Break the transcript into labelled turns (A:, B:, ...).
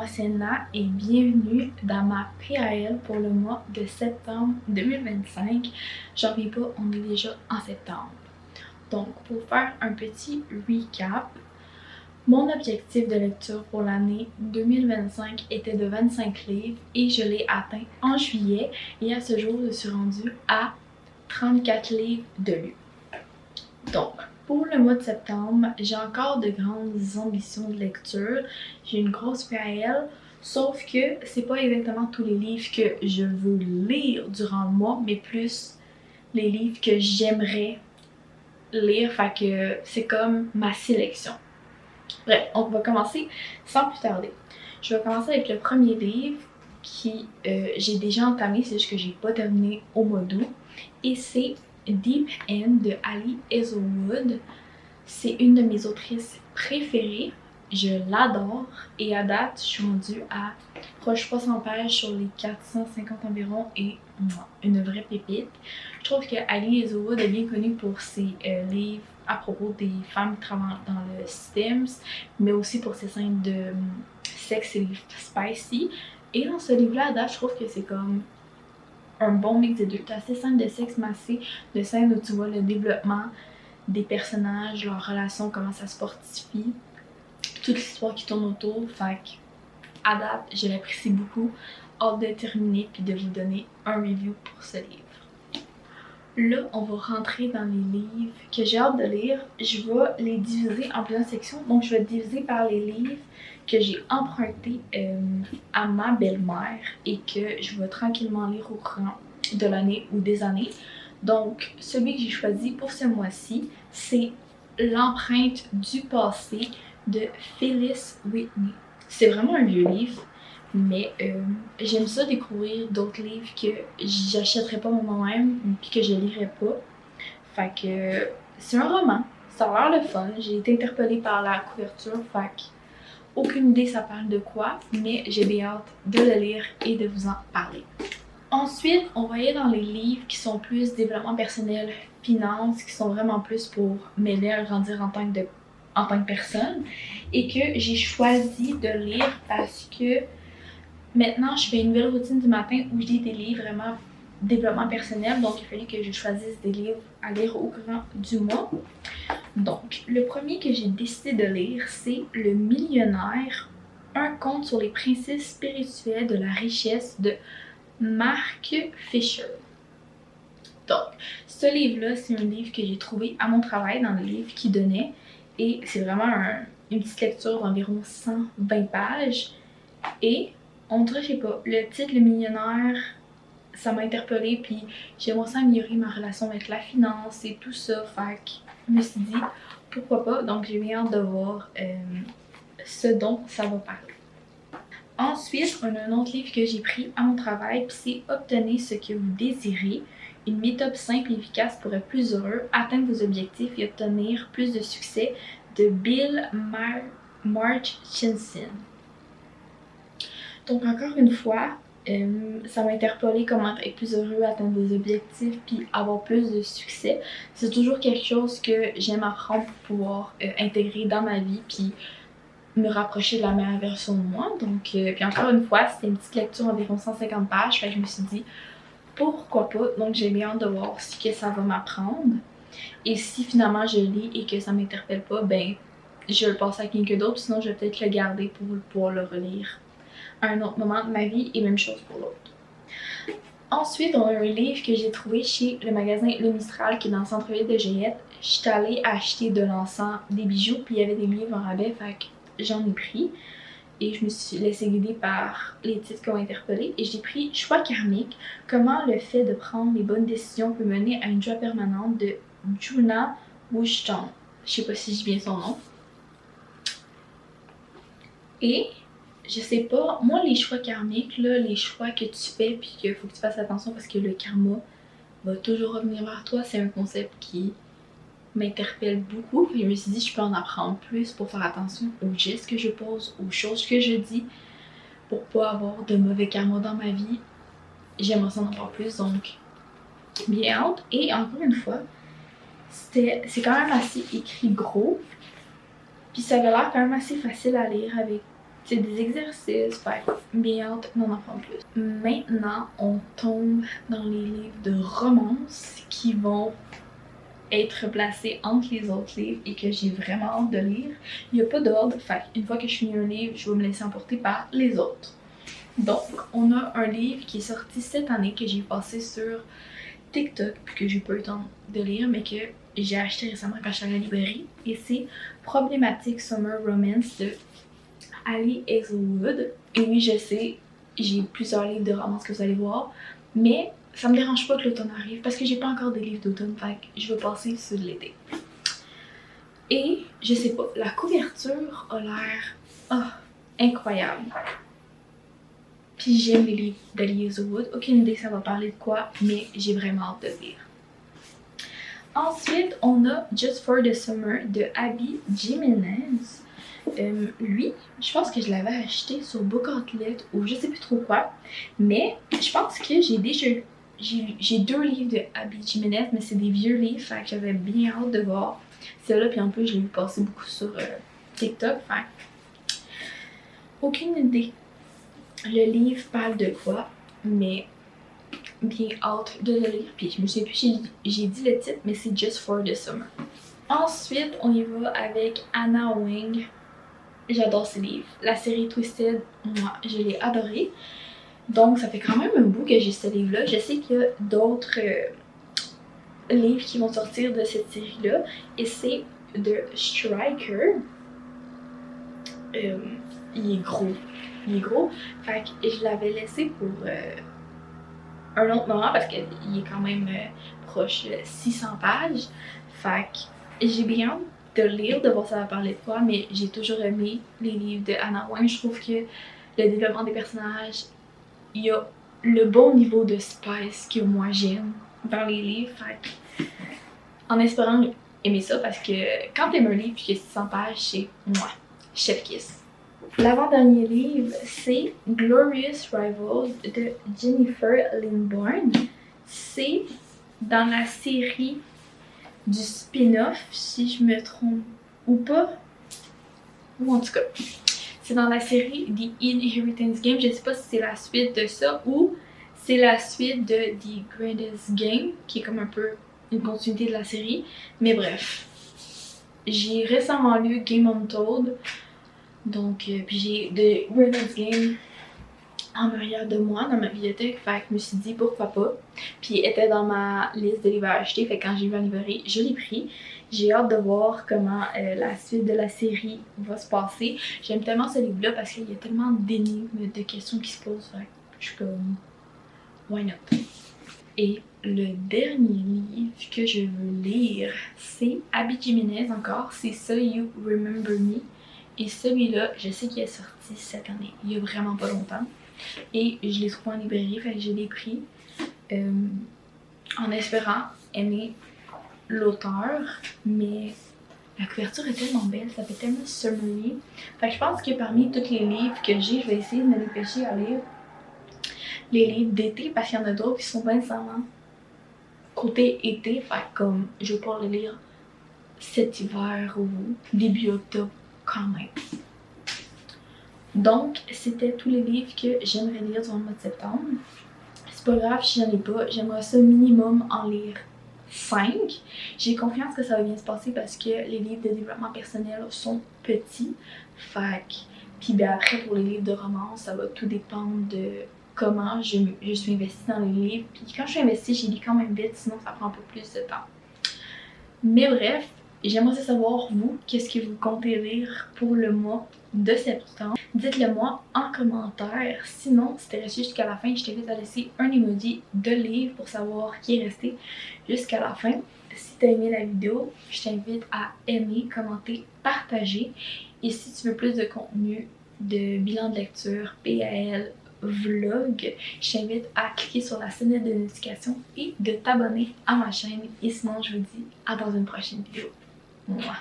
A: moi c'est Na et bienvenue dans ma PAL pour le mois de septembre 2025. J'en reviens pas, on est déjà en septembre. Donc pour faire un petit recap, mon objectif de lecture pour l'année 2025 était de 25 livres et je l'ai atteint en juillet et à ce jour je suis rendue à 34 livres de lus. Donc, pour le mois de septembre, j'ai encore de grandes ambitions de lecture. J'ai une grosse PAL, sauf que c'est pas exactement tous les livres que je veux lire durant le mois, mais plus les livres que j'aimerais lire. Fait que c'est comme ma sélection. Bref, on va commencer sans plus tarder. Je vais commencer avec le premier livre qui j'ai déjà entamé, c'est juste que j'ai pas terminé au mois d'août. Et c'est Deep End de Ali Hazelwood. C'est une de mes autrices préférées. Je l'adore. Et à date, je suis rendue à proche 300 pages sur les 450 environ et une vraie pépite. Je trouve que Ali Hazelwood est bien connue pour ses livres à propos des femmes qui travaillent dans le STEMS, mais aussi pour ses scènes de sexe et spicy. Et dans ce livre-là, à date, je trouve que c'est comme un bon mix des deux. T'as assez scènes de sexe massé, de scènes où tu vois le développement des personnages, leurs relations, comment ça se fortifie, toute l'histoire qui tourne autour. Fait qu'à date, je l'apprécie beaucoup. Hâte de terminer puis de vous donner un review pour ce livre. Là, on va rentrer dans les livres que j'ai hâte de lire. Je vais les diviser en plusieurs sections. Donc, je vais diviser par les livres que j'ai empruntés à ma belle-mère et que je vais tranquillement lire au courant de l'année ou des années. Donc, celui que j'ai choisi pour ce mois-ci, c'est L'empreinte du passé de Phyllis Whitney. C'est vraiment un vieux livre, mais j'aime ça découvrir d'autres livres que j'achèterais pas moi-même puis que je lirais pas. Fait que c'est un roman, ça a l'air le fun. J'ai été interpellée par la couverture, fait que aucune idée ça parle de quoi, mais j'ai bien hâte de le lire et de vous en parler. Ensuite, on va aller dans les livres qui sont plus développement personnel, finance, qui sont vraiment plus pour m'aider à grandir en tant que personne et que j'ai choisi de lire parce que maintenant je fais une nouvelle routine du matin où je lis des livres vraiment développement personnel, donc il fallait que je choisisse des livres à lire au courant du mois. Donc, le premier que j'ai décidé de lire, c'est Le Millionnaire, un conte sur les principes spirituels de la richesse de Mark Fisher. Donc, ce livre-là, c'est un livre que j'ai trouvé à mon travail dans le livre qui donnait et c'est vraiment une petite lecture d'environ 120 pages et on dirait, je sais pas, le titre Le Millionnaire, ça m'a interpellée puis j'aimerais ça améliorer ma relation avec la finance et tout ça, fait que je me suis dit pourquoi pas, donc j'ai bien hâte de voir ce dont ça va parler. Ensuite, on a un autre livre que j'ai pris à mon travail, puis c'est Obtenez ce que vous désirez, une méthode simple et efficace pour être plus heureux, atteindre vos objectifs et obtenir plus de succès de Bill Marchinson. Donc encore une fois, ça m'a interpellée comment être plus heureux, atteindre des objectifs puis avoir plus de succès. C'est toujours quelque chose que j'aime apprendre pour pouvoir intégrer dans ma vie puis me rapprocher de la meilleure version de moi. Donc, puis encore une fois, c'était une petite lecture environ 150 pages, fait que je me suis dit pourquoi pas. Donc j'ai bien hâte de voir ce que ça va m'apprendre. Et si finalement je lis et que ça m'interpelle pas, ben je vais le passer à quelqu'un d'autre, sinon je vais peut-être le garder pour pouvoir le relire à un autre moment de ma vie et même chose pour l'autre. Ensuite, on a un livre que j'ai trouvé chez le magasin Le Mistral qui est dans le centre-ville de Joliette. J'étais allée acheter de l'encens, des bijoux, puis il y avait des livres en rabais, fait que j'en ai pris. Et je me suis laissée guider par les titres qui ont interpellé. Et j'ai pris Choix karmique, comment le fait de prendre les bonnes décisions peut mener à une joie permanente de Juna Wooshton. Je sais pas si je dis bien son nom. Et je sais pas, moi les choix karmiques, là, les choix que tu fais puis qu'il faut que tu fasses attention parce que le karma va toujours revenir vers toi, c'est un concept qui m'interpelle beaucoup. Et je me suis dit je peux en apprendre plus pour faire attention aux gestes que je pose, aux choses que je dis pour pas avoir de mauvais karma dans ma vie. J'aimerais ça en avoir plus, donc bien hâte. Et encore une fois, c'est quand même assez écrit gros, puis ça avait l'air quand même assez facile à lire avec c'est des exercices, fait bien hâte d'en apprendre plus. Maintenant, on tombe dans les livres de romance qui vont être placés entre les autres livres et que j'ai vraiment hâte de lire. Il n'y a pas d'ordre, fait une fois que je finis un livre, je vais me laisser emporter par les autres. Donc, on a un livre qui est sorti cette année que j'ai passé sur TikTok, puis que j'ai pas eu le temps de lire, mais que j'ai acheté récemment quand j'étais à la librairie. Et c'est Problematic Summer Romance de Ali Hazelwood. Et oui, je sais, j'ai plusieurs livres de romance que vous allez voir, mais ça me dérange pas que l'automne arrive parce que j'ai pas encore des livres d'automne, fait que je vais passer sur l'été. Et je sais pas, la couverture a l'air incroyable. Puis j'aime les livres d'Ali Hazelwood. Aucune idée ça va parler de quoi, mais j'ai vraiment hâte de lire. Ensuite, on a Just for the Summer de Abby Jimenez. Lui, je pense que je l'avais acheté sur Book Outlet ou je sais plus trop quoi. Mais je pense que j'ai 2 livres de Abby Jimenez, mais c'est des vieux livres, fait que j'avais bien hâte de voir celle-là. Puis en plus, je l'ai vu passer beaucoup sur TikTok, fait aucune idée. Le livre parle de quoi, mais bien hâte de le lire. Puis je me souviens plus, j'ai dit le titre, mais c'est Just for the Summer. Ensuite, on y va avec Anna Wing. J'adore ces livres. La série Twisted, moi, je l'ai adorée. Donc, ça fait quand même un bout que j'ai ce livre-là. Je sais qu'il y a d'autres livres qui vont sortir de cette série-là. Et c'est de Striker. Il est gros. Il est gros. Fait que je l'avais laissé pour un autre moment parce qu'il est quand même proche de 600 pages. Fait que j'ai bien hâte de lire, de voir ça va parler de quoi, mais j'ai toujours aimé les livres de Anna Wing. Je trouve que le développement des personnages, il y a le bon niveau de spice que moi j'aime dans les livres. Fait que, en espérant aimer ça, parce que quand t'aimes un livre qui est 600 pages, c'est moi, chef kiss. L'avant-dernier livre, c'est Glorious Rivals de Jennifer Lynn Bourne. C'est dans la série du spin-off, si je me trompe ou pas. Ou en tout cas, c'est dans la série The Inheritance Game. Je sais pas si c'est la suite de ça ou c'est la suite de The Greatest Game, qui est comme un peu une continuité de la série. Mais bref, j'ai récemment lu Game Untold. Donc, puis j'ai The Greatest Game en arrière de moi dans ma bibliothèque, fait que je me suis dit pourquoi pas. Puis elle était dans ma liste de livres à acheter, fait que quand j'ai vu en librairie, je l'ai pris. J'ai hâte de voir comment la suite de la série va se passer. J'aime tellement ce livre-là parce qu'il y a tellement d'énigmes, de questions qui se posent, fait que je suis comme why not? Et le dernier livre que je veux lire, c'est Abby Jimenez encore, c'est So You Remember Me. Et celui-là, je sais qu'il est sorti cette année, il y a vraiment pas longtemps. Et je l'ai trouvé en librairie, fait que je l'ai pris en espérant aimer l'auteur. Mais la couverture est tellement belle, ça fait tellement summery. Fait que je pense que parmi tous les livres que j'ai, je vais essayer de me dépêcher à lire les livres d'été parce qu'il y en a d'autres qui sont pas nécessairement côté été. Fait que comme je vais pouvoir les lire cet hiver ou début octobre quand même. Donc, c'était tous les livres que j'aimerais lire durant le mois de septembre. C'est pas grave si j'en ai pas, j'aimerais ça minimum en lire 5. J'ai confiance que ça va bien se passer parce que les livres de développement personnel sont petits. Fait que, puis ben après pour les livres de romance, ça va tout dépendre de comment je suis investie dans les livres. Puis quand je suis investie, j'y lis quand même vite, sinon ça prend un peu plus de temps. Mais bref, j'aimerais savoir, vous, qu'est-ce que vous comptez lire pour le mois de septembre. Dites-le moi en commentaire. Sinon, si t'es resté jusqu'à la fin, je t'invite à laisser un emoji de livre pour savoir qui est resté jusqu'à la fin. Si t'as aimé la vidéo, je t'invite à aimer, commenter, partager. Et si tu veux plus de contenu, de bilan de lecture, PAL, vlog, je t'invite à cliquer sur la sonnette de notification et de t'abonner à ma chaîne. Et sinon, je vous dis à dans une prochaine vidéo. Mouah.